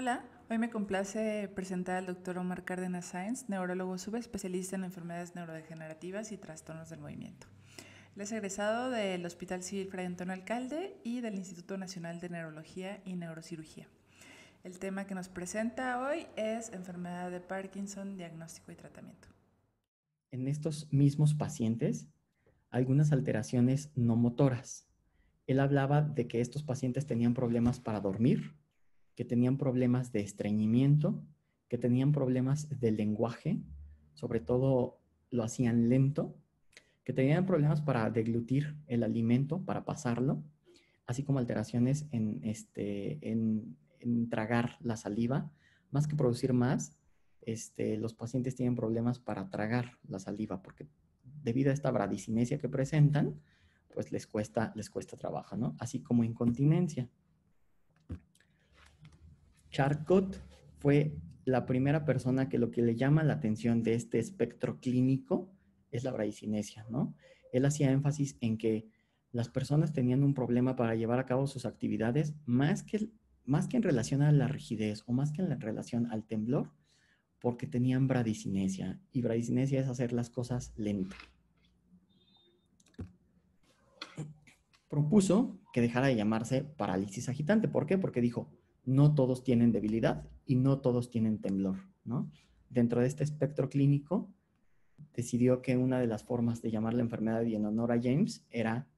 Hola, hoy me complace presentar al doctor Omar Cárdenas Sáenz, neurólogo subespecialista en enfermedades neurodegenerativas y trastornos del movimiento. Él es egresado del Hospital Civil Fray Antonio Alcalde y del Instituto Nacional de Neurología y Neurocirugía. El tema que nos presenta hoy es enfermedad de Parkinson, diagnóstico y tratamiento. En estos mismos pacientes, algunas alteraciones no motoras. Él hablaba de que estos pacientes tenían problemas para dormir, que tenían problemas de estreñimiento, que tenían problemas de lenguaje, sobre todo lo hacían lento, que tenían problemas para deglutir el alimento, para pasarlo, así como alteraciones en tragar la saliva. Más que producir más, los pacientes tienen problemas para tragar la saliva, porque debido a esta bradicinesia que presentan, pues les cuesta trabajo, ¿no? Así como incontinencia. Charcot fue la primera persona que lo que le llama la atención de este espectro clínico es la bradicinesia, ¿no? Él hacía énfasis en que las personas tenían un problema para llevar a cabo sus actividades más que en relación a la rigidez o más que en relación al temblor, porque tenían bradicinesia. Y bradicinesia es hacer las cosas lento. Propuso que dejara de llamarse parálisis agitante. ¿Por qué? Porque dijo, no todos tienen debilidad y no todos tienen temblor, ¿no? Dentro de este espectro clínico, decidió que una de las formas de llamar la enfermedad y en honor a James era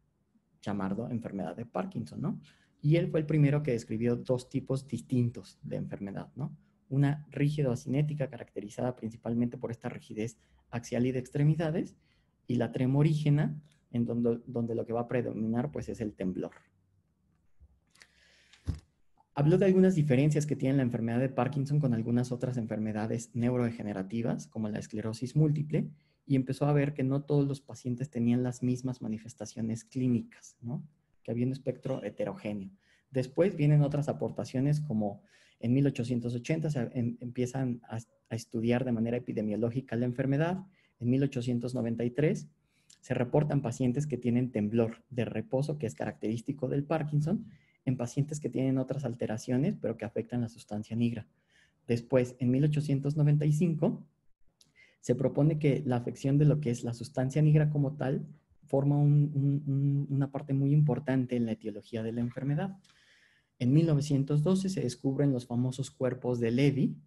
llamarlo enfermedad de Parkinson, ¿no? Y él fue el primero que describió dos tipos distintos de enfermedad, ¿no? Una rígido-cinética caracterizada principalmente por esta rigidez axial y de extremidades, y la tremorígena, en donde lo que va a predominar pues es el temblor. Habló de algunas diferencias que tiene la enfermedad de Parkinson con algunas otras enfermedades neurodegenerativas, como la esclerosis múltiple, y empezó a ver que no todos los pacientes tenían las mismas manifestaciones clínicas, ¿no? Que había un espectro heterogéneo. Después vienen otras aportaciones, como en 1880 empiezan a estudiar de manera epidemiológica la enfermedad. En 1893 se reportan pacientes que tienen temblor de reposo, que es característico del Parkinson, en pacientes que tienen otras alteraciones, pero que afectan la sustancia nigra. Después, en 1895, se propone que la afección de lo que es la sustancia nigra como tal forma una parte muy importante en la etiología de la enfermedad. En 1912 se descubren los famosos cuerpos de Levy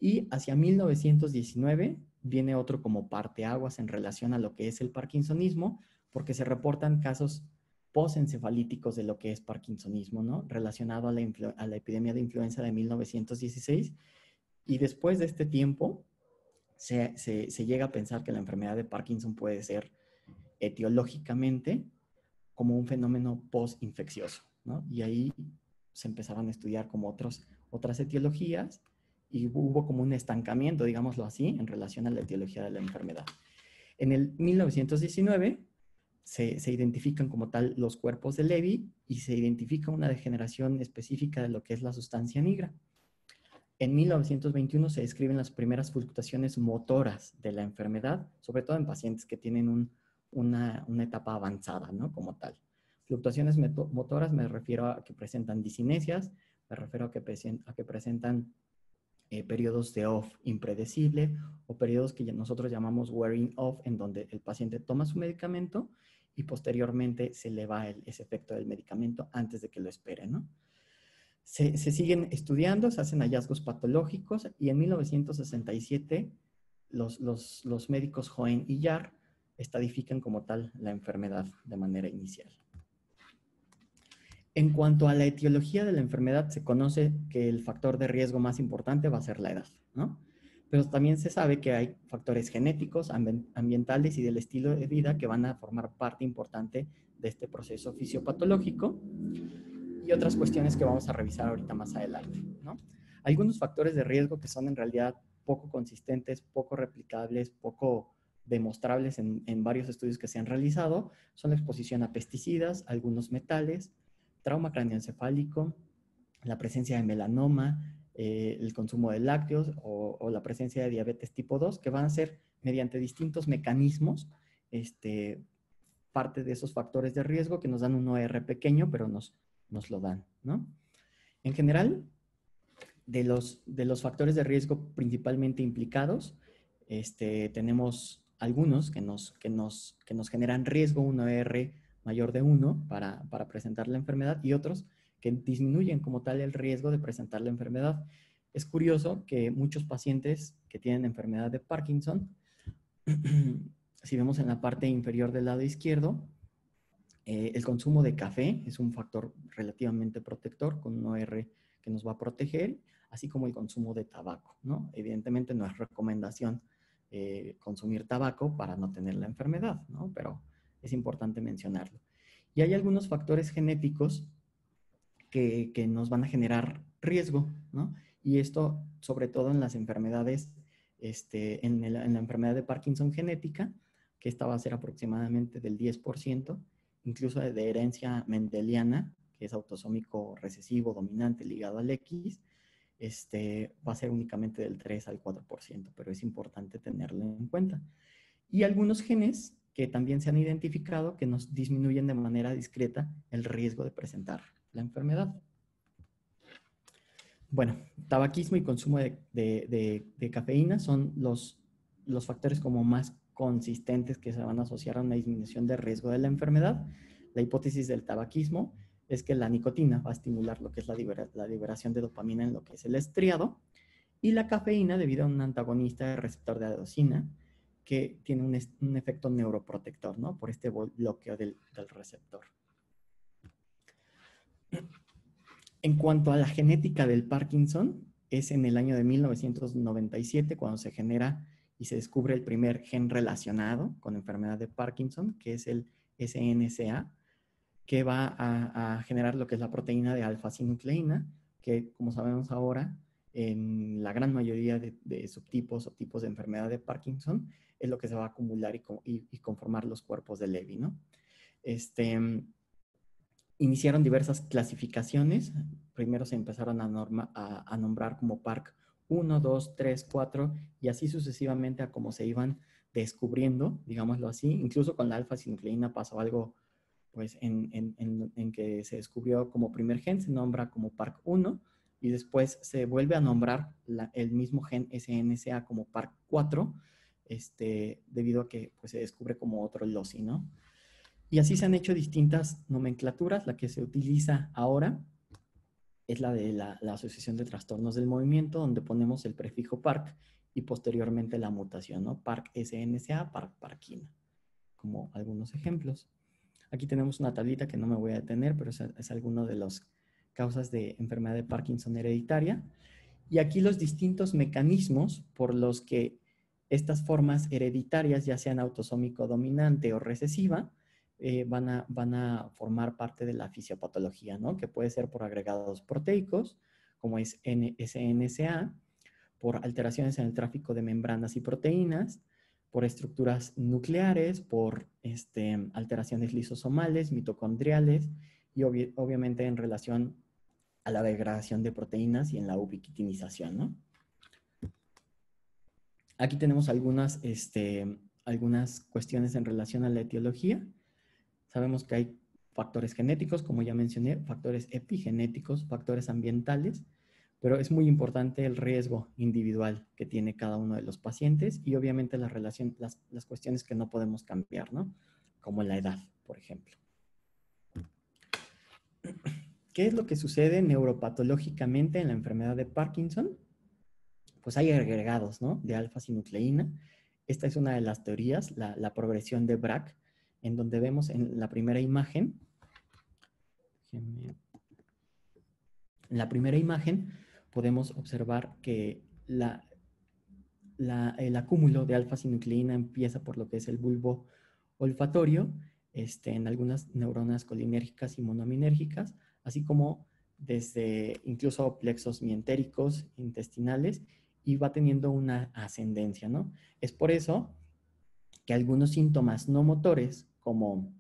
y hacia 1919 viene otro como parteaguas en relación a lo que es el parkinsonismo, porque se reportan casos postencefalíticos de lo que es parkinsonismo, ¿no? Relacionado a la epidemia de influenza de 1916. Y después de este tiempo, se llega a pensar que la enfermedad de Parkinson puede ser etiológicamente como un fenómeno postinfeccioso, ¿no? Y ahí se empezaban a estudiar como otras etiologías y hubo como un estancamiento, digámoslo así, en relación a la etiología de la enfermedad. En el 1919 se identifican como tal los cuerpos de Levy y se identifica una degeneración específica de lo que es la sustancia nigra. En 1921 se describen las primeras fluctuaciones motoras de la enfermedad, sobre todo en pacientes que tienen una etapa avanzada, ¿no? Como tal. Fluctuaciones motoras me refiero a que presentan disinesias, me refiero a que presentan periodos de off impredecible o periodos que nosotros llamamos wearing off, en donde el paciente toma su medicamento y posteriormente se le va ese efecto del medicamento antes de que lo espere, ¿no? Se siguen estudiando, se hacen hallazgos patológicos y en 1967 los médicos Hoehn y Yahr estadifican como tal la enfermedad de manera inicial. En cuanto a la etiología de la enfermedad, se conoce que el factor de riesgo más importante va a ser la edad, ¿no? Pero también se sabe que hay factores genéticos, ambientales y del estilo de vida que van a formar parte importante de este proceso fisiopatológico y otras cuestiones que vamos a revisar ahorita más adelante, ¿no? Algunos factores de riesgo que son en realidad poco consistentes, poco replicables, poco demostrables en varios estudios que se han realizado son la exposición a pesticidas, algunos metales, trauma craneoencefálico, la presencia de melanoma, el consumo de lácteos o la presencia de diabetes tipo 2, que van a ser mediante distintos mecanismos parte de esos factores de riesgo que nos dan un OR pequeño, pero nos lo dan, ¿no? En general, de los factores de riesgo principalmente implicados, tenemos algunos que nos generan riesgo, un OR mayor de 1 para presentar la enfermedad y otros que disminuyen como tal el riesgo de presentar la enfermedad. Es curioso que muchos pacientes que tienen enfermedad de Parkinson, si vemos en la parte inferior del lado izquierdo, el consumo de café es un factor relativamente protector con un OR que nos va a proteger, así como el consumo de tabaco, ¿no? Evidentemente no es recomendación consumir tabaco para no tener la enfermedad, ¿no? Pero es importante mencionarlo. Y hay algunos factores genéticos que nos van a generar riesgo, ¿no? Y esto, sobre todo en las enfermedades, en la enfermedad de Parkinson genética, que esta va a ser aproximadamente del 10%, incluso de herencia mendeliana, que es autosómico recesivo dominante ligado al X, va a ser únicamente del 3 al 4%, pero es importante tenerlo en cuenta. Y algunos genes que también se han identificado que nos disminuyen de manera discreta el riesgo de presentar la enfermedad. Bueno, tabaquismo y consumo de cafeína son los factores como más consistentes que se van a asociar a una disminución de riesgo de la enfermedad. La hipótesis del tabaquismo es que la nicotina va a estimular lo que es la liberación de dopamina en lo que es el estriado, y la cafeína debido a un antagonista del receptor de adenosina que tiene un efecto neuroprotector, ¿no? Por este bloqueo del receptor. En cuanto a la genética del Parkinson, es en el año de 1997 cuando se genera y se descubre el primer gen relacionado con enfermedad de Parkinson, que es el SNCA, que va a generar lo que es la proteína de alfa-sinucleína, que como sabemos ahora, en la gran mayoría de subtipos o tipos de enfermedad de Parkinson, es lo que se va a acumular y conformar los cuerpos de Levy, ¿no? Iniciaron diversas clasificaciones. Primero se empezaron a nombrar como PARC 1, 2, 3, 4 y así sucesivamente a cómo se iban descubriendo, digámoslo así. Incluso con la alfa-sinucleína pasó algo, pues, en que se descubrió como primer gen, se nombra como PARC 1 y después se vuelve a nombrar el mismo gen SNCA como PARC 4, debido a que pues, se descubre como otro LOSI, ¿no? Y así se han hecho distintas nomenclaturas. La que se utiliza ahora es la de la Asociación de Trastornos del Movimiento, donde ponemos el prefijo PARC y posteriormente la mutación, ¿no? PARC SNCA, PARC Parkina, como algunos ejemplos. Aquí tenemos una tablita que no me voy a detener, pero es alguna de las causas de enfermedad de Parkinson hereditaria. Y aquí los distintos mecanismos por los que estas formas hereditarias, ya sean autosómico dominante o recesiva, van a formar parte de la fisiopatología, ¿no? Que puede ser por agregados proteicos, como es SNCA, por alteraciones en el tráfico de membranas y proteínas, por estructuras nucleares, por alteraciones lisosomales, mitocondriales y obviamente en relación a la degradación de proteínas y en la ubiquitinización, ¿no? Aquí tenemos algunas cuestiones en relación a la etiología. Sabemos que hay factores genéticos, como ya mencioné, factores epigenéticos, factores ambientales, pero es muy importante el riesgo individual que tiene cada uno de los pacientes y obviamente las cuestiones que no podemos cambiar, ¿no? Como la edad, por ejemplo. ¿Qué es lo que sucede neuropatológicamente en la enfermedad de Parkinson? Pues hay agregados, ¿no? De alfa-sinucleína. Esta es una de las teorías, la progresión de Braak, en donde vemos en la primera imagen, podemos observar que el acúmulo de alfa-sinucleína empieza por lo que es el bulbo olfatorio, en algunas neuronas colinérgicas y monominérgicas, así como desde incluso plexos mientéricos intestinales, y va teniendo una ascendencia, ¿no? Es por eso que algunos síntomas no motores, como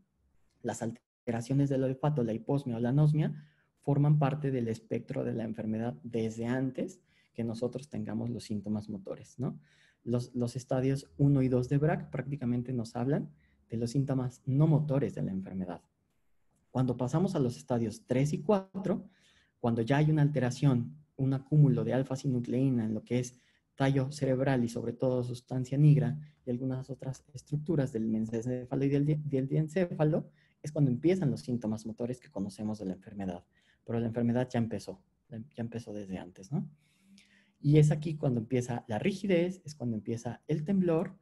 las alteraciones del olfato, la hiposmia o la anosmia, forman parte del espectro de la enfermedad desde antes que nosotros tengamos los síntomas motores, ¿no? Los estadios 1 y 2 de Braak prácticamente nos hablan de los síntomas no motores de la enfermedad. Cuando pasamos a los estadios 3 y 4, cuando ya hay una alteración un acúmulo de alfa-sinucleína en lo que es tallo cerebral y sobre todo sustancia nigra y algunas otras estructuras del mesencéfalo y del diencéfalo, es cuando empiezan los síntomas motores que conocemos de la enfermedad. Pero la enfermedad ya empezó desde antes, ¿no? Y es aquí cuando empieza la rigidez, es cuando empieza el temblor,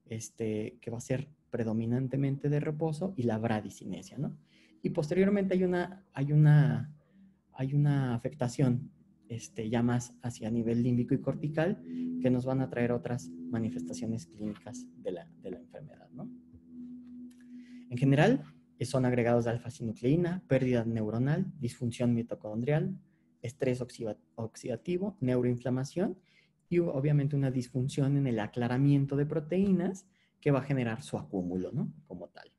que va a ser predominantemente de reposo, y la bradicinesia, ¿no? Y posteriormente hay una afectación ya más hacia nivel límbico y cortical que nos van a traer otras manifestaciones clínicas de la enfermedad, ¿no? En general, son agregados de alfa-sinucleína, pérdida neuronal, disfunción mitocondrial, estrés oxidativo, neuroinflamación y obviamente una disfunción en el aclaramiento de proteínas que va a generar su acúmulo, ¿no? Como tal.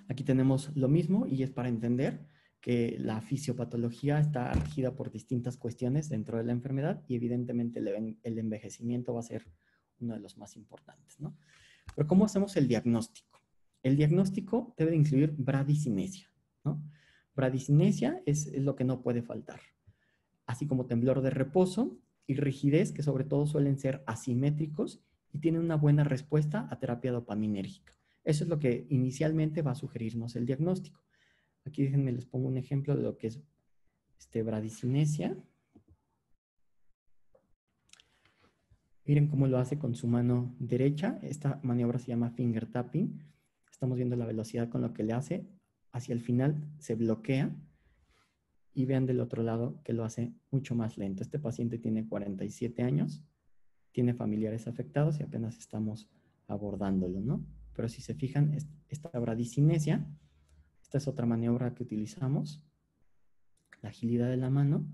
Aquí tenemos lo mismo y es para entender que la fisiopatología está regida por distintas cuestiones dentro de la enfermedad y evidentemente el envejecimiento va a ser uno de los más importantes, ¿no? Pero ¿cómo hacemos el diagnóstico? El diagnóstico debe de incluir bradicinesia, ¿no? Bradicinesia es lo que no puede faltar, así como temblor de reposo y rigidez, que sobre todo suelen ser asimétricos y tienen una buena respuesta a terapia dopaminérgica. Eso es lo que inicialmente va a sugerirnos el diagnóstico. Aquí déjenme les pongo un ejemplo de lo que es bradicinesia. Miren cómo lo hace con su mano derecha. Esta maniobra se llama finger tapping. Estamos viendo la velocidad con lo que le hace. Hacia el final se bloquea. Y vean del otro lado que lo hace mucho más lento. Este paciente tiene 47 años, tiene familiares afectados y apenas estamos abordándolo, ¿no? Pero si se fijan, esta bradicinesia, esta es otra maniobra que utilizamos, la agilidad de la mano.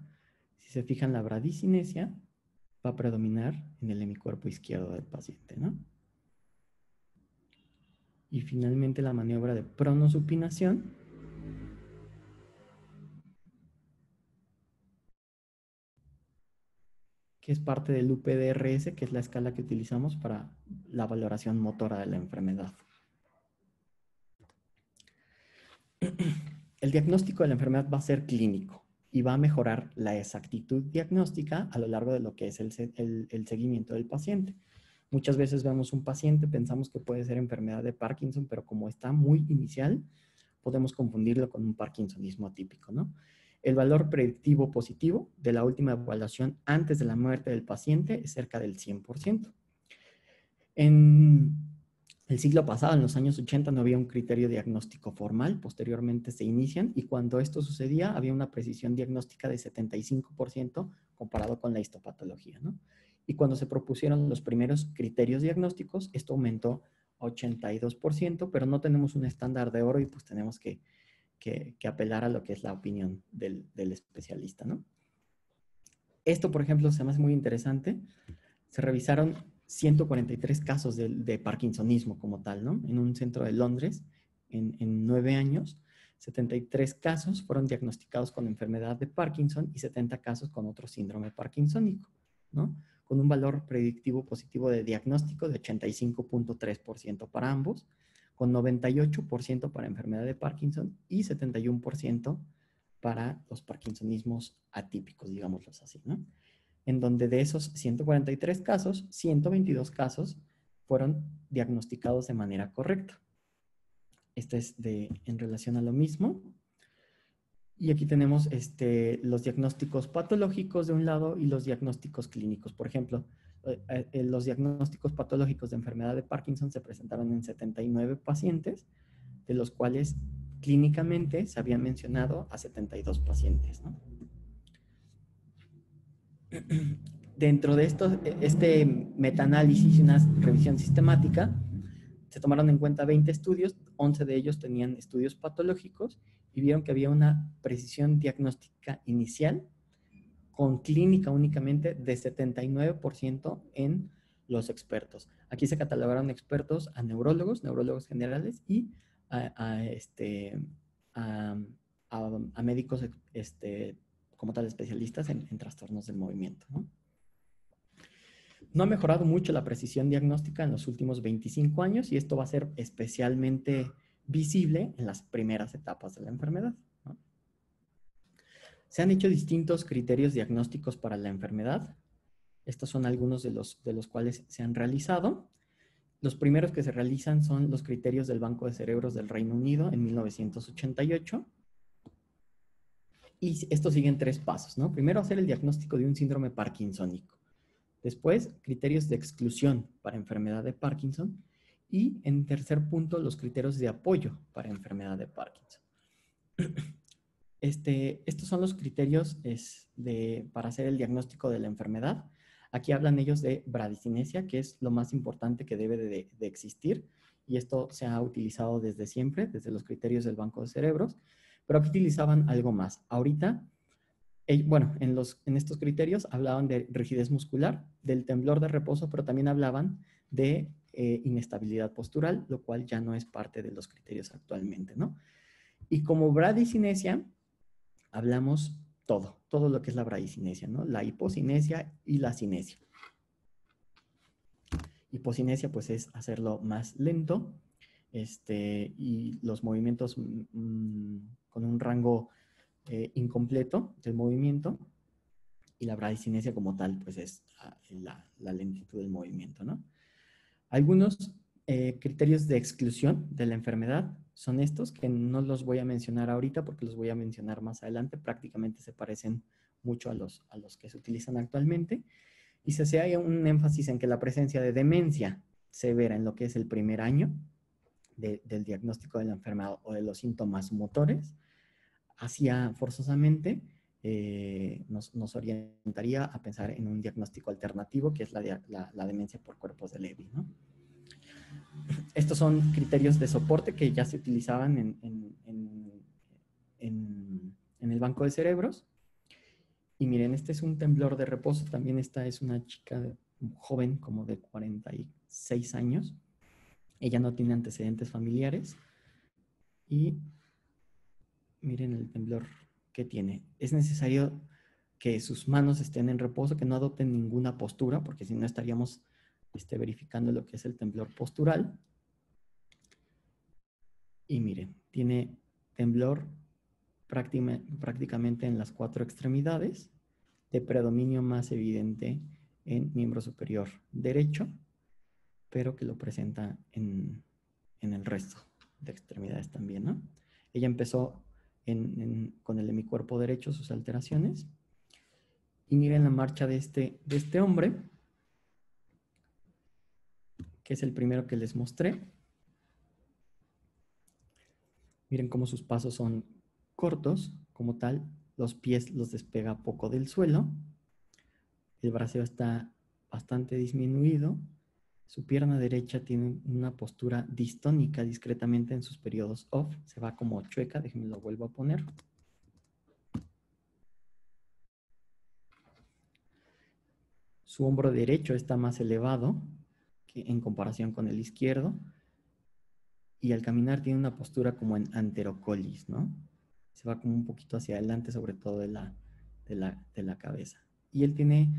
Si se fijan, la bradicinesia va a predominar en el hemicuerpo izquierdo del paciente, ¿no? Y finalmente la maniobra de pronosupinación, que es parte del UPDRS, que es la escala que utilizamos para la valoración motora de la enfermedad. El diagnóstico de la enfermedad va a ser clínico y va a mejorar la exactitud diagnóstica a lo largo de lo que es el seguimiento del paciente. Muchas veces vemos un paciente, pensamos que puede ser enfermedad de Parkinson, pero como está muy inicial, podemos confundirlo con un parkinsonismo atípico, ¿no? El valor predictivo positivo de la última evaluación antes de la muerte del paciente es cerca del 100%. En el siglo pasado, en los años 80, no había un criterio diagnóstico formal. Posteriormente se inician y cuando esto sucedía había una precisión diagnóstica de 75% comparado con la histopatología, ¿no? Y cuando se propusieron los primeros criterios diagnósticos, esto aumentó a 82%, pero no tenemos un estándar de oro y pues tenemos que apelar a lo que es la opinión del especialista, ¿no? Esto, por ejemplo, se me hace muy interesante. Se revisaron 143 casos de parkinsonismo como tal, ¿no? En un centro de Londres, en 9 años, 73 casos fueron diagnosticados con enfermedad de Parkinson y 70 casos con otro síndrome parkinsónico, ¿no? Con un valor predictivo positivo de diagnóstico de 85.3% para ambos, con 98% para enfermedad de Parkinson y 71% para los parkinsonismos atípicos, digámoslo así, ¿no? En donde de esos 143 casos, 122 casos fueron diagnosticados de manera correcta. Este es en relación a lo mismo. Y aquí tenemos los diagnósticos patológicos de un lado y los diagnósticos clínicos. Por ejemplo, los diagnósticos patológicos de enfermedad de Parkinson se presentaron en 79 pacientes, de los cuales clínicamente se habían mencionado a 72 pacientes, ¿no? Dentro de este metaanálisis y una revisión sistemática, se tomaron en cuenta 20 estudios, 11 de ellos tenían estudios patológicos y vieron que había una precisión diagnóstica inicial con clínica únicamente de 79% en los expertos. Aquí se catalogaron expertos a neurólogos generales y a médicos como tal especialistas en trastornos del movimiento, ¿no? No ha mejorado mucho la precisión diagnóstica en los últimos 25 años y esto va a ser especialmente visible en las primeras etapas de la enfermedad, ¿no? Se han hecho distintos criterios diagnósticos para la enfermedad. Estos son algunos de los cuales se han realizado. Los primeros que se realizan son los criterios del Banco de Cerebros del Reino Unido en 1988. Y estos siguen 3 pasos, ¿no? Primero, hacer el diagnóstico de un síndrome parkinsónico. Después, criterios de exclusión para enfermedad de Parkinson. Y en tercer punto, los criterios de apoyo para enfermedad de Parkinson. Estos son los criterios para hacer el diagnóstico de la enfermedad. Aquí hablan ellos de bradicinesia, que es lo más importante que debe de existir. Y esto se ha utilizado desde siempre, desde los criterios del Banco de Cerebros. Pero aquí utilizaban algo más. Ahorita, bueno, en estos criterios hablaban de rigidez muscular, del temblor de reposo, pero también hablaban de inestabilidad postural, lo cual ya no es parte de los criterios actualmente, ¿no? Y como bradicinesia, hablamos todo lo que es la bradicinesia, ¿no? La hipocinesia y la cinesia. Hipocinesia, pues, es hacerlo más lento, y los movimientos con un rango incompleto del movimiento, y la bradicinesia como tal, pues, es la lentitud del movimiento, ¿no? Algunos criterios de exclusión de la enfermedad son estos, que no los voy a mencionar ahorita porque los voy a mencionar más adelante. Prácticamente se parecen mucho a los que se utilizan actualmente. Y se hace un énfasis en que la presencia de demencia severa en lo que es el primer año del diagnóstico de la enfermedad o de los síntomas motores, hacía forzosamente, nos orientaría a pensar en un diagnóstico alternativo, que es la demencia por cuerpos de Levy, ¿no? Estos son criterios de soporte que ya se utilizaban en el banco de cerebros. Y miren, este es un temblor de reposo. También esta es una chica joven, como de 46 años. Ella no tiene antecedentes familiares. Y miren el temblor que tiene. Es necesario que sus manos estén en reposo, que no adopten ninguna postura, porque si no estaríamos verificando lo que es el temblor postural. Y miren, tiene temblor prácticamente en las 4 extremidades, de predominio más evidente en miembro superior derecho, pero que lo presenta en el resto de extremidades también, ¿no? Ella empezó con el hemicuerpo derecho sus alteraciones. Y miren la marcha de este hombre, que es el primero que les mostré. Miren cómo sus pasos son cortos, como tal. Los pies los despega poco del suelo. El braceo está bastante disminuido. Su pierna derecha tiene una postura distónica discretamente en sus periodos off. Se va como chueca. Déjenme lo vuelvo a poner. Su hombro derecho está más elevado en comparación con el izquierdo. Y al caminar tiene una postura como en anterocolis, ¿no? Se va como un poquito hacia adelante, sobre todo de la cabeza. Y él tiene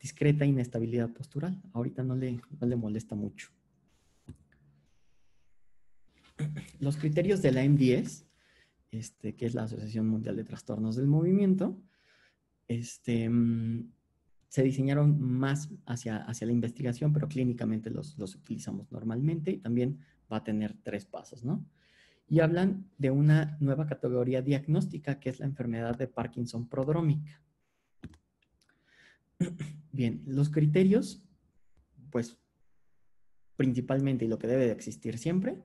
discreta inestabilidad postural. Ahorita no le molesta mucho. Los criterios de la M10, que es la Asociación Mundial de Trastornos del Movimiento, se diseñaron más hacia la investigación, pero clínicamente los utilizamos normalmente, y también va a tener 3 pasos, ¿no? Y hablan de una nueva categoría diagnóstica, que es la enfermedad de Parkinson prodrómica. Bien, los criterios, pues, principalmente, y lo que debe de existir siempre,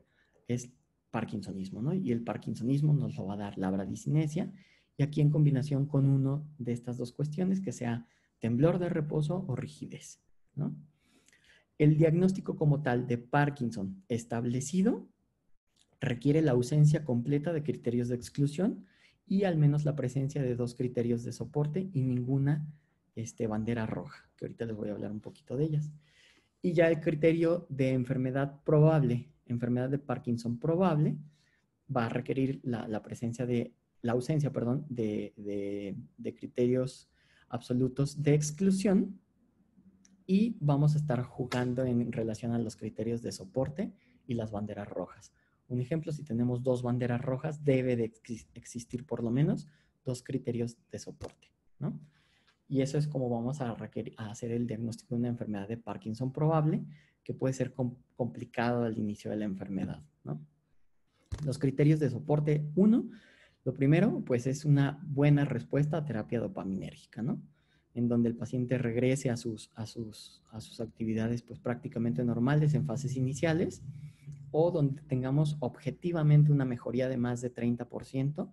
es parkinsonismo, ¿no? Y el parkinsonismo nos lo va a dar la bradicinesia, y aquí en combinación con uno de estas 2 cuestiones, que sea temblor de reposo o rigidez, ¿no? El diagnóstico como tal de Parkinson establecido requiere la ausencia completa de criterios de exclusión y al menos la presencia de 2 criterios de soporte y ninguna bandera roja, que ahorita les voy a hablar un poquito de ellas. Y ya el criterio de enfermedad probable, enfermedad de Parkinson probable, va a requerir la ausencia, perdón, de criterios absolutos de exclusión, y vamos a estar jugando en relación a los criterios de soporte y las banderas rojas. Un ejemplo, si tenemos 2 banderas rojas, debe de existir por lo menos dos criterios de soporte, ¿no? Y eso es como vamos a hacer el diagnóstico de una enfermedad de Parkinson probable, que puede ser complicado al inicio de la enfermedad, ¿no? Los criterios de soporte, uno, lo primero, pues es una buena respuesta a terapia dopaminérgica, ¿no? En donde el paciente regrese a sus actividades pues prácticamente normales en fases iniciales, o donde tengamos objetivamente una mejoría de más de 30%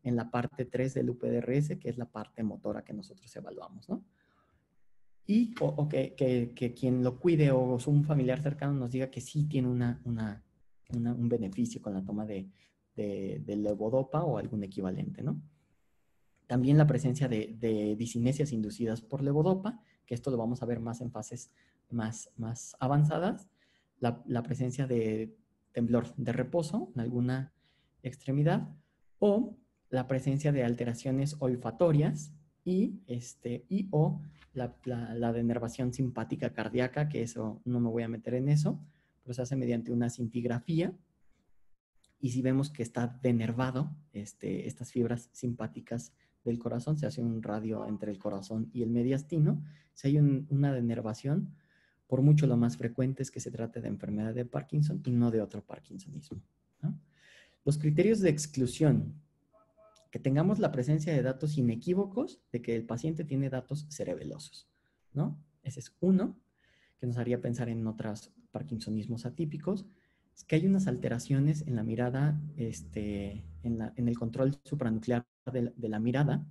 en la parte 3 del UPDRS, que es la parte motora que nosotros evaluamos, ¿no? Y o que quien lo cuide o un familiar cercano nos diga que sí tiene un beneficio con la toma de levodopa o algún equivalente, ¿no? También la presencia de discinesias inducidas por levodopa, que esto lo vamos a ver más en fases más avanzadas. La presencia de temblor de reposo en alguna extremidad, o la presencia de alteraciones olfatorias o la denervación simpática cardíaca, que eso no me voy a meter en eso, pero se hace mediante una cintigrafía. Y si vemos que está denervado, estas fibras simpáticas del corazón, se hace un radio entre el corazón y el mediastino. Si hay una denervación, por mucho lo más frecuente es que se trate de enfermedad de Parkinson y no de otro parkinsonismo, ¿no? Los criterios de exclusión: que tengamos la presencia de datos inequívocos de que el paciente tiene datos cerebelosos, ¿no? Ese es uno, que nos haría pensar en otros parkinsonismos atípicos. Es que hay unas alteraciones en la mirada, en el control supranuclear de la mirada,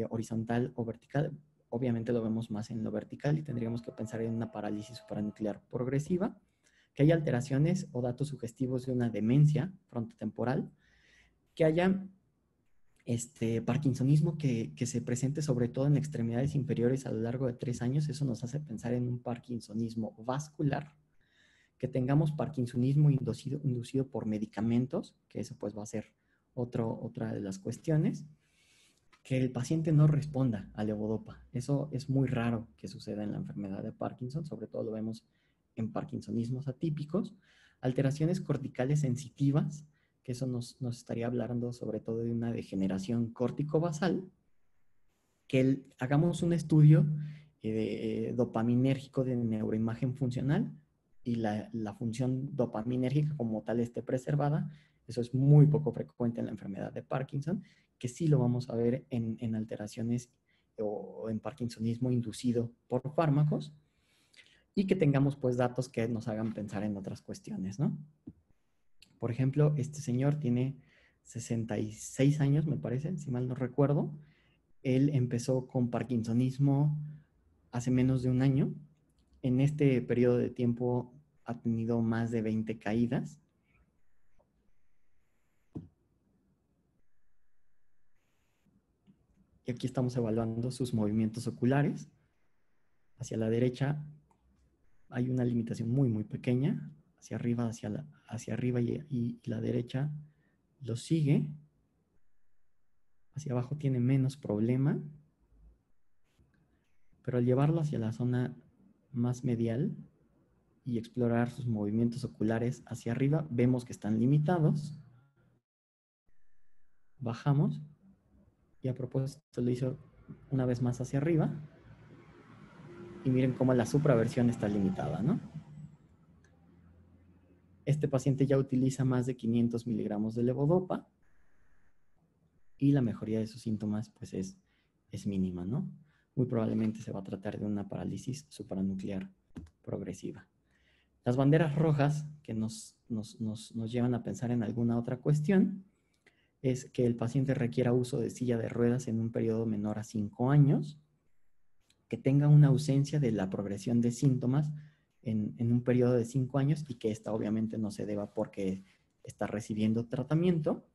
horizontal o vertical. Obviamente lo vemos más en lo vertical y tendríamos que pensar en una parálisis supranuclear progresiva. Que haya alteraciones o datos sugestivos de una demencia frontotemporal. Que haya parkinsonismo que se presente sobre todo en extremidades inferiores a lo largo de 3 años. Eso nos hace pensar en un parkinsonismo vascular. Que tengamos parkinsonismo inducido por medicamentos, que eso pues va a ser otra de las cuestiones. Que el paciente no responda a levodopa. Eso es muy raro que suceda en la enfermedad de Parkinson, sobre todo lo vemos en parkinsonismos atípicos. Alteraciones corticales sensitivas, que eso nos estaría hablando sobre todo de una degeneración córtico-basal. Que hagamos un estudio dopaminérgico de neuroimagen funcional y la función dopaminérgica como tal esté preservada. Eso es muy poco frecuente en la enfermedad de Parkinson, que sí lo vamos a ver en alteraciones o en parkinsonismo inducido por fármacos, y que tengamos pues datos que nos hagan pensar en otras cuestiones, ¿no? Por ejemplo, este señor tiene 66 años, me parece, si mal no recuerdo. Él empezó con parkinsonismo hace menos de un año. En este periodo de tiempo ha tenido más de 20 caídas. Y aquí estamos evaluando sus movimientos oculares. Hacia la derecha hay una limitación muy, muy pequeña. Hacia arriba, hacia arriba y la derecha lo sigue. Hacia abajo tiene menos problema. Pero al llevarlo hacia la zona más medial y explorar sus movimientos oculares hacia arriba, vemos que están limitados. Bajamos y a propósito lo hizo una vez más hacia arriba, y miren cómo la supraversión está limitada, ¿no? Este paciente ya utiliza más de 500 miligramos de levodopa y la mejoría de sus síntomas pues es mínima, ¿no? Muy probablemente se va a tratar de una parálisis supranuclear progresiva. Las banderas rojas que nos llevan a pensar en alguna otra cuestión es que el paciente requiera uso de silla de ruedas en un periodo menor a 5 años, que tenga una ausencia de la progresión de síntomas en un periodo de 5 años y que esta obviamente no se deba porque está recibiendo tratamiento,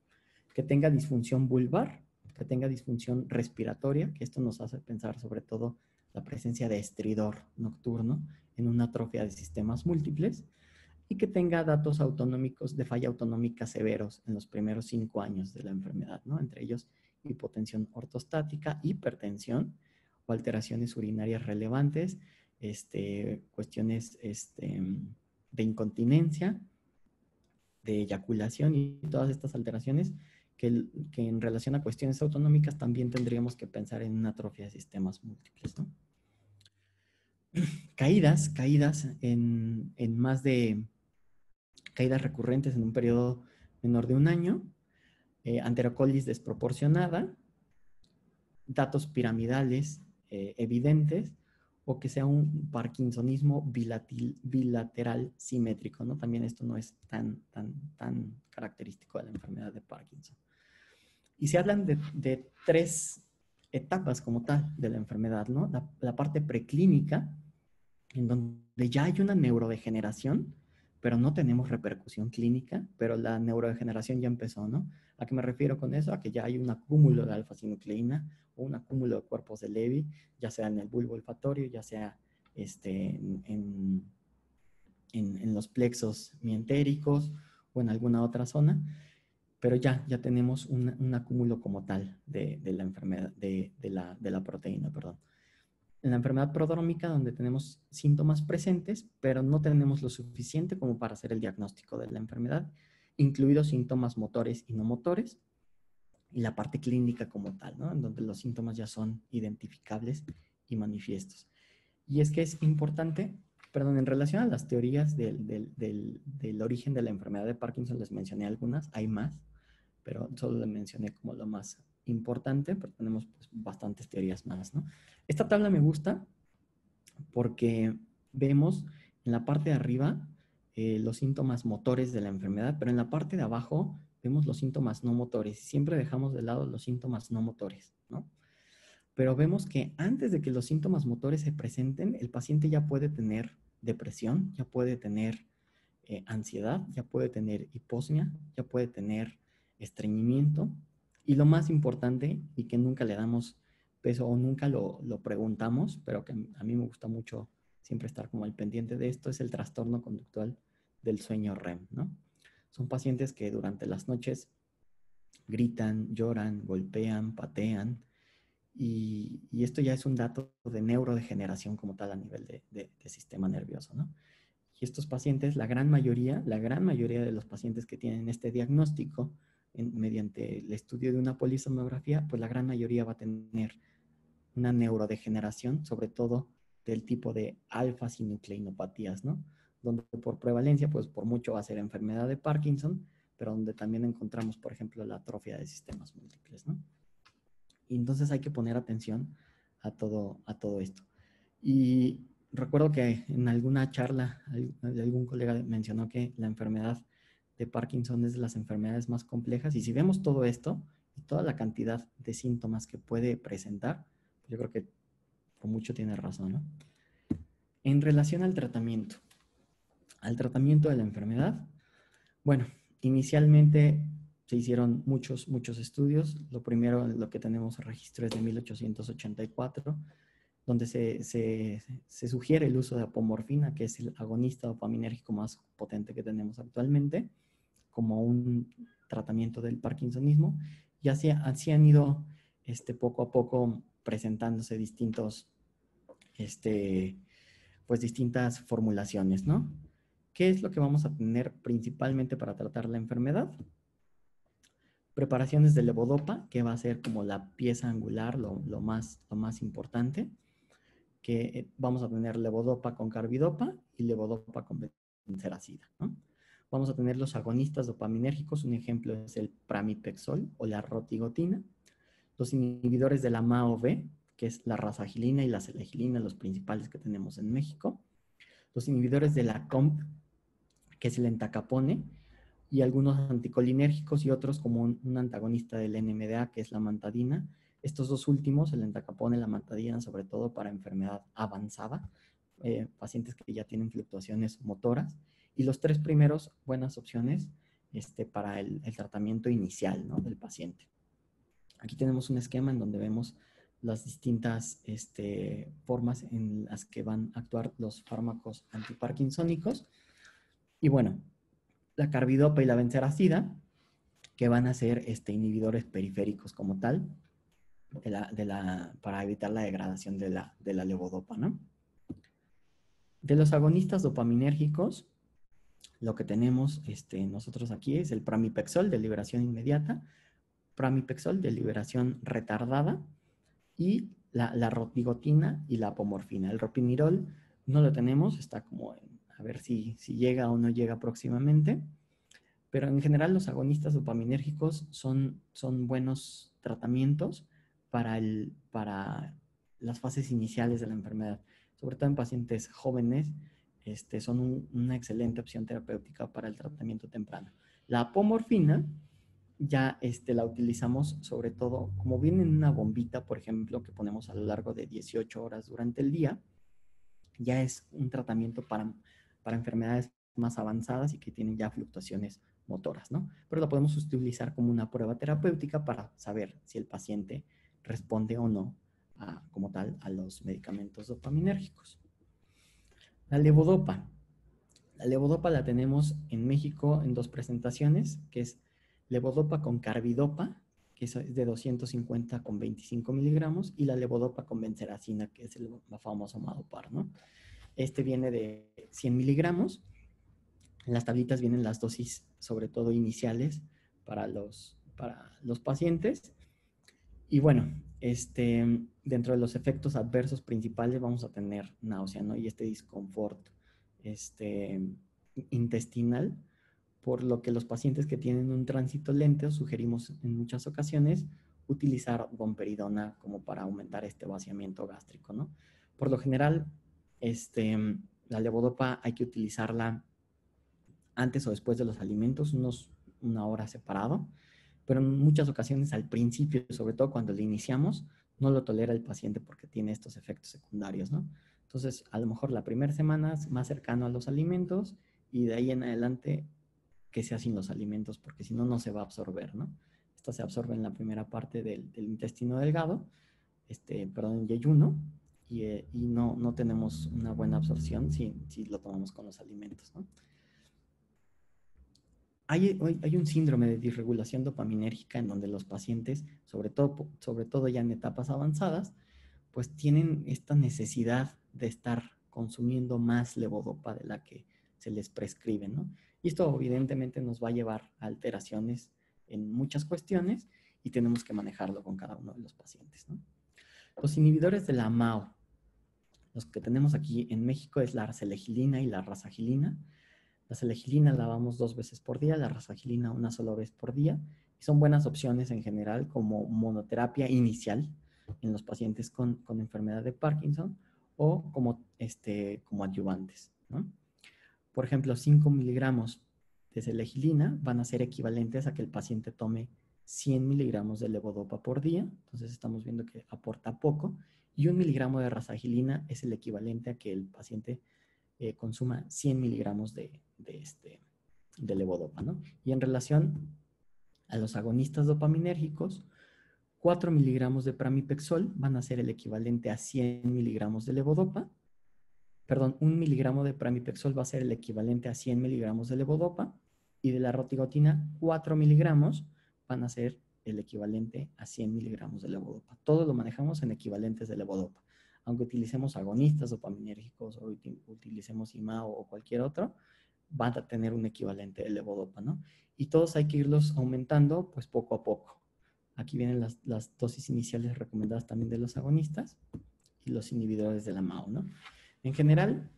que tenga disfunción vulvar, que tenga disfunción respiratoria, que esto nos hace pensar sobre todo la presencia de estridor nocturno en una atrofia de sistemas múltiples, y que tenga datos autonómicos de falla autonómica severos en los primeros 5 años de la enfermedad, ¿no? Entre ellos hipotensión ortostática, hipertensión o alteraciones urinarias relevantes, cuestiones de incontinencia, de eyaculación y todas estas alteraciones que en relación a cuestiones autonómicas también tendríamos que pensar en una atrofia de sistemas múltiples, ¿no? Caídas en más de caídas recurrentes en un periodo menor de un año, anterocolis desproporcionada, datos piramidales evidentes, o que sea un parkinsonismo bilateral simétrico, ¿no? También esto no es tan característico de la enfermedad de Parkinson. Y se hablan de tres etapas como tal de la enfermedad, ¿no? La parte preclínica, en donde ya hay una neurodegeneración, pero no tenemos repercusión clínica, pero la neurodegeneración ya empezó, ¿no? ¿A qué me refiero con eso? A que ya hay un acúmulo de alfa-sinucleína o un acúmulo de cuerpos de Levy, ya sea en el bulbo olfatorio, ya sea en los plexos mientéricos o en alguna otra zona, pero ya tenemos un acúmulo como tal de la enfermedad, de la proteína, perdón. En la enfermedad prodrómica, donde tenemos síntomas presentes, pero no tenemos lo suficiente como para hacer el diagnóstico de la enfermedad, incluidos síntomas motores y no motores, y la parte clínica como tal, ¿no? En donde los síntomas ya son identificables y manifiestos. Y es que es importante, perdón, en relación a las teorías del origen de la enfermedad de Parkinson, les mencioné algunas, hay más, pero solo les mencioné como lo más importante, pero tenemos pues, bastantes teorías más, ¿no? Esta tabla me gusta porque vemos en la parte de arriba los síntomas motores de la enfermedad, pero en la parte de abajo vemos los síntomas no motores. Siempre dejamos de lado los síntomas no motores, ¿no? Pero vemos que antes de que los síntomas motores se presenten, el paciente ya puede tener depresión, ya puede tener ansiedad, ya puede tener hiposmia, ya puede tener estreñimiento. Y lo más importante, y que nunca le damos peso o nunca lo preguntamos, pero que a mí me gusta mucho siempre estar como al pendiente de esto, es el trastorno conductual del sueño REM, ¿no? Son pacientes que durante las noches gritan, lloran, golpean, patean, y esto ya es un dato de neurodegeneración como tal a nivel de sistema nervioso, ¿no? Y estos pacientes, la gran mayoría de los pacientes que tienen este diagnóstico mediante el estudio de una polisomnografía, pues la gran mayoría va a tener una neurodegeneración, sobre todo del tipo de alfa-sinucleinopatías, ¿no? Donde por prevalencia, pues por mucho va a ser enfermedad de Parkinson, pero donde también encontramos, por ejemplo, la atrofia de sistemas múltiples, ¿no? Y entonces hay que poner atención a todo esto. Y recuerdo que en alguna charla algún colega mencionó que la enfermedad de Parkinson es de las enfermedades más complejas, y si vemos todo esto y toda la cantidad de síntomas que puede presentar, yo creo que por mucho tiene razón, ¿no? En relación al tratamiento de la enfermedad, bueno, inicialmente se hicieron muchos estudios. Lo primero, lo que tenemos registro es de 1884, donde se sugiere el uso de apomorfina, que es el agonista dopaminérgico más potente que tenemos actualmente, como un tratamiento del parkinsonismo. Y así han ido poco a poco presentándose pues distintas formulaciones, ¿no? ¿Qué es lo que vamos a tener principalmente para tratar la enfermedad? Preparaciones de levodopa, que va a ser como la pieza angular, lo más importante, que vamos a tener levodopa con carbidopa y levodopa con benseracida, ¿no? Vamos a tener los agonistas dopaminérgicos, un ejemplo es el pramipexol o la rotigotina, los inhibidores de la MAO-B, que es la rasagilina y la selegilina, los principales que tenemos en México, los inhibidores de la COMP, que es el entacapone, y algunos anticolinérgicos y otros como un antagonista del NMDA, que es la mantadina. Estos dos últimos, el entacapone y la mantadina, sobre todo para enfermedad avanzada, pacientes que ya tienen fluctuaciones motoras. Y los tres primeros, buenas opciones para el tratamiento inicial, ¿no?, del paciente. Aquí tenemos un esquema en donde vemos las distintas formas en las que van a actuar los fármacos antiparkinsónicos. Y bueno, la carbidopa y la benseracida, que van a ser inhibidores periféricos como tal, para evitar la degradación de la levodopa, ¿no? De los agonistas dopaminérgicos, lo que tenemos nosotros aquí es el pramipexol de liberación inmediata, pramipexol de liberación retardada y la rotigotina y la apomorfina. El ropinirol no lo tenemos, está como a ver si llega o no llega próximamente, pero en general los agonistas dopaminérgicos son buenos tratamientos para las fases iniciales de la enfermedad, sobre todo en pacientes jóvenes. Son una excelente opción terapéutica para el tratamiento temprano. La apomorfina ya la utilizamos sobre todo, como viene en una bombita, por ejemplo, que ponemos a lo largo de 18 horas durante el día, ya es un tratamiento para enfermedades más avanzadas y que tienen ya fluctuaciones motoras, ¿no? Pero lo podemos utilizar como una prueba terapéutica para saber si el paciente responde o no como tal a los medicamentos dopaminérgicos. La levodopa. La levodopa la tenemos en México en 2 presentaciones, que es levodopa con carbidopa, que es de 250 con 25 miligramos, y la levodopa con benseracina, que es el famoso Madopar, ¿no? Este viene de 100 miligramos. En las tablitas vienen las dosis, sobre todo iniciales, para los pacientes. Y bueno, dentro de los efectos adversos principales vamos a tener náusea, ¿no? Y este disconfort intestinal, por lo que los pacientes que tienen un tránsito lento sugerimos en muchas ocasiones utilizar domperidona como para aumentar este vaciamiento gástrico, ¿no? Por lo general, la levodopa hay que utilizarla antes o después de los alimentos, una hora separado, pero en muchas ocasiones al principio, sobre todo cuando le iniciamos, no lo tolera el paciente porque tiene estos efectos secundarios, ¿no? Entonces, a lo mejor la primera semana es más cercano a los alimentos y de ahí en adelante que sea sin los alimentos, porque si no, no se va a absorber, ¿no? Esta se absorbe en la primera parte del intestino delgado, en ayuno, y no tenemos una buena absorción si lo tomamos con los alimentos, ¿no? Hay un síndrome de disregulación dopaminérgica en donde los pacientes, sobre todo ya en etapas avanzadas, pues tienen esta necesidad de estar consumiendo más levodopa de la que se les prescribe, ¿no? Y esto evidentemente nos va a llevar a alteraciones en muchas cuestiones y tenemos que manejarlo con cada uno de los pacientes, ¿no? Los inhibidores de la MAO, los que tenemos aquí en México es la arcelegilina y la rasagilina. La selegilina la damos 2 veces por día, la rasagilina una sola vez por día. Y son buenas opciones en general como monoterapia inicial en los pacientes con enfermedad de Parkinson o como adyuvantes, ¿no? Por ejemplo, 5 miligramos de selegilina van a ser equivalentes a que el paciente tome 100 miligramos de levodopa por día. Entonces estamos viendo que aporta poco. Y 1 miligramo de rasagilina es el equivalente a que el paciente consuma 100 miligramos de levodopa, ¿no? Y en relación a los agonistas dopaminérgicos, 4 miligramos de pramipexol van a ser el equivalente a 100 miligramos de levodopa. Perdón, 1 miligramo de pramipexol va a ser el equivalente a 100 miligramos de levodopa. Y de la rotigotina, 4 miligramos van a ser el equivalente a 100 miligramos de levodopa. Todo lo manejamos en equivalentes de levodopa. Aunque utilicemos agonistas dopaminérgicos o utilicemos IMAO o cualquier otro, van a tener un equivalente de levodopa, ¿no? Y todos hay que irlos aumentando, pues poco a poco. Aquí vienen las dosis iniciales recomendadas también de los agonistas y los inhibidores de la MAO, ¿no? En general,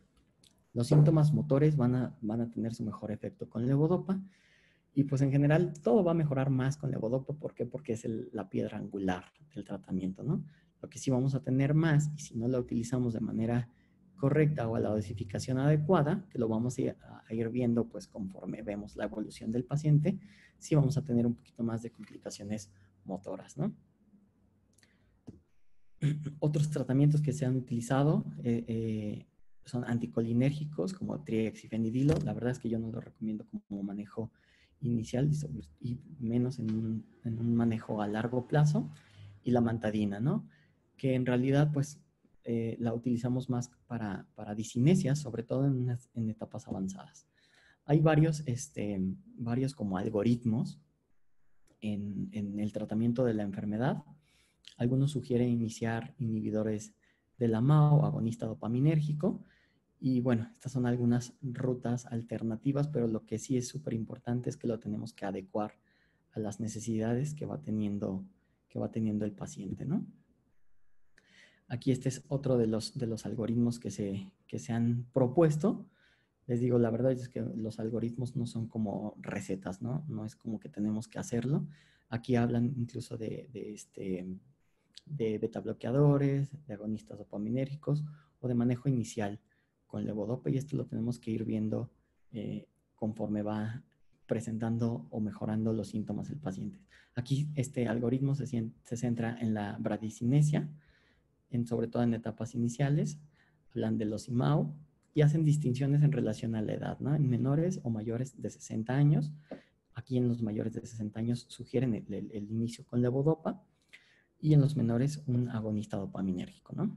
los síntomas motores van a tener su mejor efecto con levodopa. Y pues en general todo va a mejorar más con levodopa. ¿Por qué? Porque es la piedra angular del tratamiento, ¿no? Lo que sí vamos a tener más, y si no la utilizamos de manera correcta o a la dosificación adecuada, que lo vamos a ir viendo pues conforme vemos la evolución del paciente, sí vamos a tener un poquito más de complicaciones motoras, ¿no? Otros tratamientos que se han utilizado son anticolinérgicos como triexifenidilo. La verdad es que yo no lo recomiendo como manejo inicial y menos en un manejo a largo plazo. Y la mantadina, ¿no? Que en realidad pues la utilizamos más para discinesias, sobre todo en etapas avanzadas. Hay varios como algoritmos en el tratamiento de la enfermedad. Algunos sugieren iniciar inhibidores de la MAO, agonista dopaminérgico, y bueno, estas son algunas rutas alternativas, pero lo que sí es súper importante es que lo tenemos que adecuar a las necesidades que va teniendo el paciente, ¿no? Aquí este es otro de los algoritmos que se han propuesto. Les digo, la verdad es que los algoritmos no son como recetas, ¿no? No es como que tenemos que hacerlo. Aquí hablan incluso de beta bloqueadores, de agonistas dopaminérgicos o de manejo inicial con levodopa, y esto lo tenemos que ir viendo conforme va presentando o mejorando los síntomas del paciente. Aquí este algoritmo se centra en la bradicinesia, sobre todo en etapas iniciales, hablan de los IMAO y hacen distinciones en relación a la edad, ¿no? En menores o mayores de 60 años. Aquí en los mayores de 60 años sugieren el inicio con levodopa, y en los menores un agonista dopaminérgico, ¿no?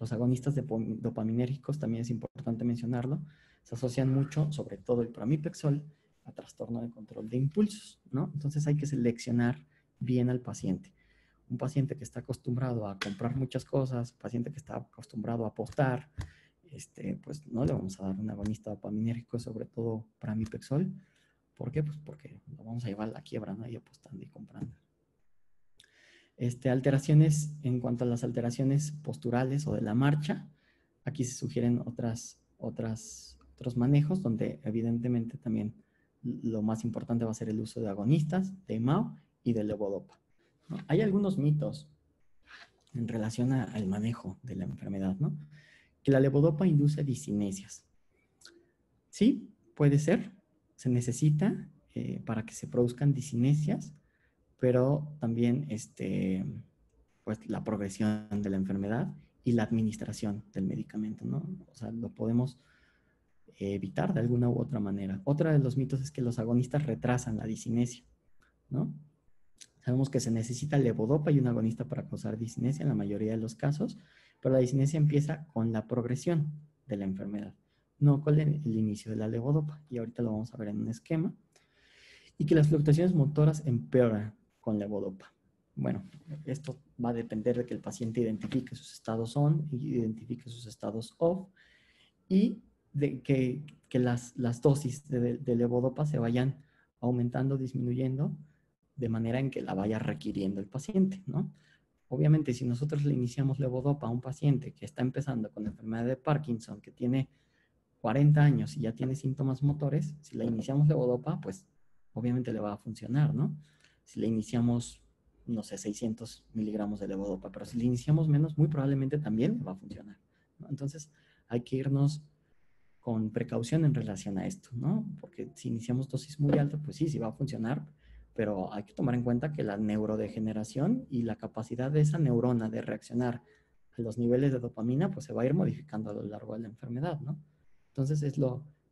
Los agonistas dopaminérgicos, también es importante mencionarlo, se asocian mucho, sobre todo el pramipexol, a trastorno de control de impulsos, ¿no? Entonces hay que seleccionar bien al paciente. Un paciente que está acostumbrado a comprar muchas cosas, paciente que está acostumbrado a apostar, pues no le vamos a dar un agonista dopaminérgico, sobre todo pramipexol. ¿Por qué? Pues porque lo vamos a llevar a la quiebra, ¿no? Y apostando y comprando. Alteraciones en cuanto a las alteraciones posturales o de la marcha. Aquí se sugieren otros manejos donde evidentemente también lo más importante va a ser el uso de agonistas, de IMAO y de levodopa, ¿no? Hay algunos mitos en relación al manejo de la enfermedad, ¿no? Que la levodopa induce discinesias. Sí, puede ser. Se necesita para que se produzcan discinesias, pero también pues la progresión de la enfermedad y la administración del medicamento, ¿no? O sea, lo podemos evitar de alguna u otra manera. Otra de los mitos es que los agonistas retrasan la discinesia, ¿no? Sabemos que se necesita levodopa y un agonista para causar discinesia en la mayoría de los casos, pero la discinesia empieza con la progresión de la enfermedad, no con el inicio de la levodopa. Y ahorita lo vamos a ver en un esquema. Y que las fluctuaciones motoras empeoran con levodopa. Bueno, esto va a depender de que el paciente identifique sus estados on y identifique sus estados off, y de que las dosis de levodopa se vayan aumentando, disminuyendo, de manera en que la vaya requiriendo el paciente, ¿no? Obviamente, si nosotros le iniciamos levodopa a un paciente que está empezando con enfermedad de Parkinson, que tiene 40 años y ya tiene síntomas motores, si le iniciamos levodopa, pues obviamente le va a funcionar, ¿no? Si le iniciamos, no sé, 600 miligramos de levodopa, pero si le iniciamos menos, muy probablemente también va a funcionar, ¿no? Entonces, hay que irnos con precaución en relación a esto, ¿no? Porque si iniciamos dosis muy altas, pues sí va a funcionar, pero hay que tomar en cuenta que la neurodegeneración y la capacidad de esa neurona de reaccionar a los niveles de dopamina, pues se va a ir modificando a lo largo de la enfermedad, ¿no? Entonces es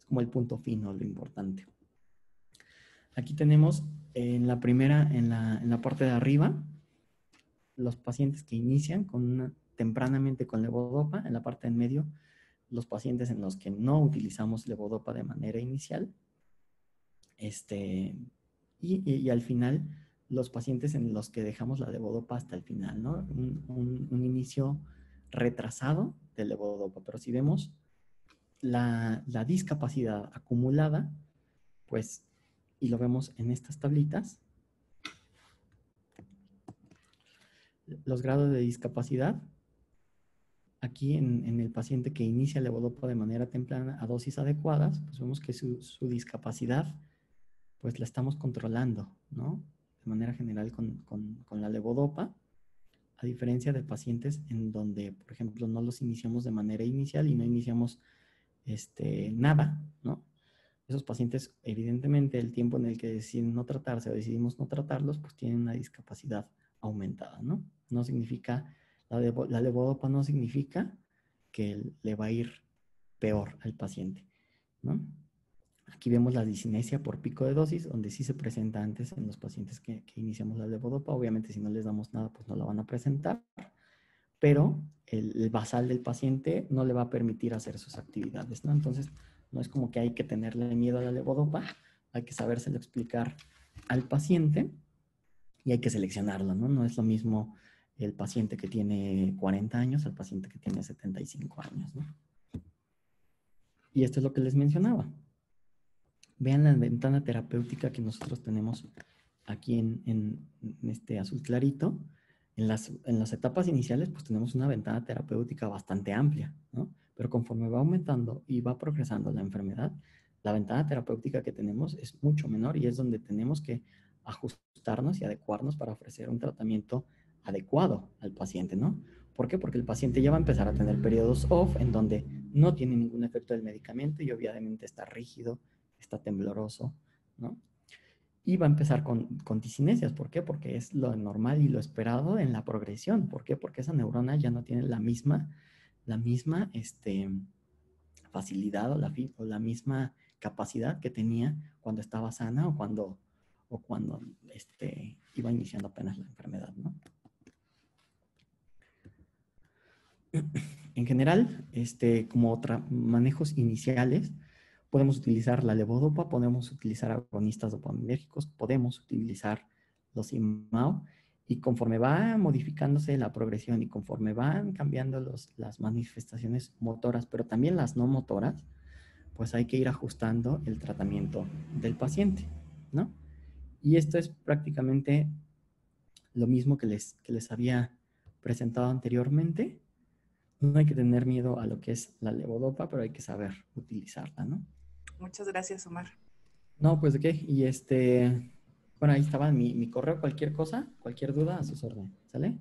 como el punto fino, lo importante. Aquí tenemos en la parte de arriba, los pacientes que inician tempranamente con levodopa. En la parte en medio, los pacientes en los que no utilizamos levodopa de manera inicial. Y al final, los pacientes en los que dejamos la levodopa hasta el final, ¿no? Un inicio retrasado de levodopa. Pero si vemos la discapacidad acumulada, pues, y lo vemos en estas tablitas, los grados de discapacidad, aquí en el paciente que inicia levodopa de manera temprana a dosis adecuadas, pues vemos que su discapacidad, pues la estamos controlando, ¿no? De manera general con la levodopa, a diferencia de pacientes en donde, por ejemplo, no los iniciamos de manera inicial y no iniciamos nada, ¿no? Esos pacientes, evidentemente, el tiempo en el que deciden no tratarse o decidimos no tratarlos, pues tienen una discapacidad aumentada, ¿no? No significa, la levodopa no significa que le va a ir peor al paciente, ¿no? Aquí vemos la discinesia por pico de dosis, donde sí se presenta antes en los pacientes que iniciamos la levodopa. Obviamente, si no les damos nada, pues no la van a presentar, pero el basal del paciente no le va a permitir hacer sus actividades, ¿no? Entonces, no es como que hay que tenerle miedo a la levodopa, hay que sabérselo explicar al paciente y hay que seleccionarlo, ¿no? No es lo mismo el paciente que tiene 40 años al paciente que tiene 75 años, ¿no? Y esto es lo que les mencionaba. Vean la ventana terapéutica que nosotros tenemos aquí en este azul clarito, en las etapas iniciales, pues tenemos una ventana terapéutica bastante amplia, ¿no? Pero conforme va aumentando y va progresando la enfermedad, la ventana terapéutica que tenemos es mucho menor y es donde tenemos que ajustarnos y adecuarnos para ofrecer un tratamiento adecuado al paciente, ¿no? ¿Por qué? Porque el paciente ya va a empezar a tener periodos off en donde no tiene ningún efecto del medicamento y obviamente está rígido, está tembloroso, ¿no? Y va a empezar con disinesias. ¿Por qué? Porque es lo normal y lo esperado en la progresión. ¿Por qué? Porque esa neurona ya no tiene la misma facilidad o la misma capacidad que tenía cuando estaba sana o cuando iba iniciando apenas la enfermedad, ¿no? En general, como manejos iniciales, podemos utilizar la levodopa, podemos utilizar agonistas dopaminérgicos, podemos utilizar los IMAO, y conforme va modificándose la progresión y conforme van cambiando las manifestaciones motoras, pero también las no motoras, pues hay que ir ajustando el tratamiento del paciente, ¿no? Y esto es prácticamente lo mismo que les había presentado anteriormente. No hay que tener miedo a lo que es la levodopa, pero hay que saber utilizarla, ¿no? Muchas gracias, Omar. No, pues de qué. Y bueno, ahí estaba mi correo, cualquier cosa, cualquier duda a sus órdenes, ¿sale?